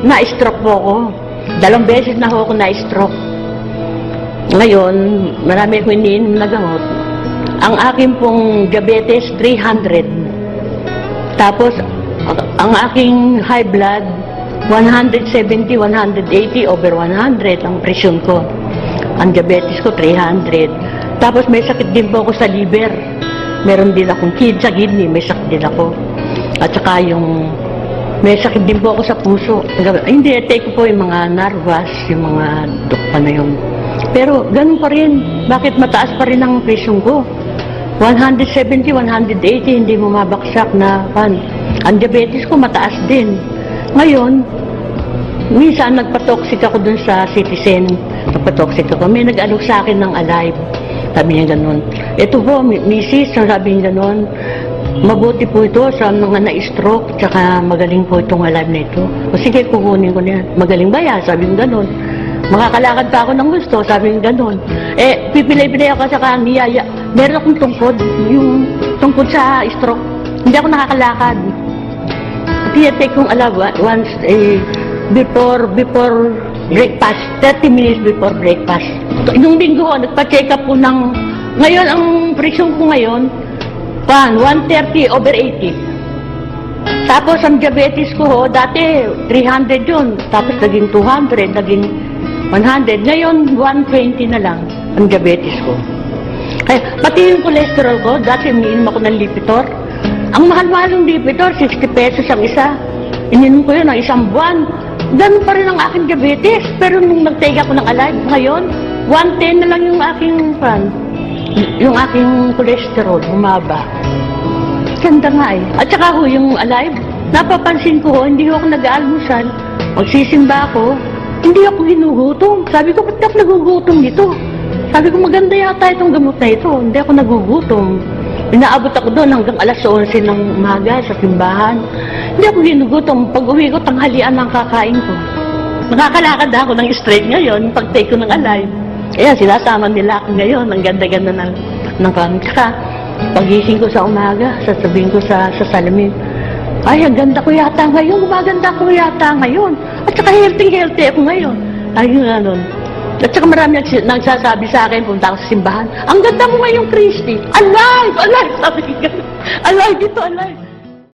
na-stroke po ako. 2 beses na ako na-stroke. Ngayon, marami akong iniinom na gamot. Ang aking pong diabetes, 300. Tapos, ang aking high blood, 170, 180 over 100 ang presyon ko. Ang diabetes ko, 300. Tapos may sakit din po ako sa liver. Meron din akong sa kidney, may sakit din ako. At saka may sakit din po ako sa puso. Hindi, take ko po yung mga narvas, yung mga dukpa na yun. Pero ganun pa rin. Bakit mataas pa rin ang presyon ko? 170, 180, hindi mo mabaksak na pan. Ang diabetes ko mataas din. Ngayon, minsan nagpatoxic ako dun sa Citizen. Nagpatoxic ako. May nag-alok sa akin ng Alive. Sabi niya ganun. Ito po, misis, sabi niya ganun. Mabuti po ito sa mga na-stroke, tsaka magaling po itong Alive na ito. O sige, kukunin ko niya. Magaling ba yan? Sabi niya ganun. Makakalakad pa ako ng gusto, sabi niya ganun. Pipilay-pilay ako sa kaniyaya. Meron akong tungkod, yung tungkod sa stroke. Hindi ako nakakalakad. Tiyatake kong alawa once before breakfast, 30 minutes before breakfast. Nung linggo ko, nagpa-check up po ng, ngayon, ang presyon ko ngayon, 130 over 80. Tapos ang diabetes ko ho, dati 300 yun, tapos naging 200, naging 100. Ngayon, 120 na lang ang diabetes ko. Kaya, pati yung cholesterol ko, dati umiinom ako ng Lipitor. Ang mahal-mahal ng Lipitor, 60 pesos ang isa. Ininom ko yun ng isang buwan. Ganun pa rin ang aking diabetes. Pero nung nag-take ako ng Alive, ngayon, 110 na lang yung aking cholesterol, humaba. Ganda nga eh. At saka ho, yung Alive, napapansin ko ho, hindi ako nag-aalmusal. Magsisimba ako, hindi ako ginugutom. Sabi ko, ba't ako nagugutom nito? Sabi ko, maganda yata itong gamot na ito. Hindi ako nagugutom. Inaabot ako doon hanggang alas 11 ng umaga sa simbahan. Hindi ako ginugutom. Pag uwi ko, tanghalian ang kakain ko. Nakakalakad ako ng straight ngayon, pag-take ko ng Alive. Kaya sinasama nila ako ngayon. Ang ganda-ganda ng kami. Tsaka, pagising ko sa umaga, sasabihin ko sa salamin, ay, ang ganda ko yata ngayon. Gumaganda ko yata ngayon. At saka healthy ako ngayon. Ayun nga nun. At saka marami nagsasabi sa akin, punta ako sa simbahan, ang ganda mo ngayon, Christy. Alive! Alive! Sabi ko, alive! Ito, alive!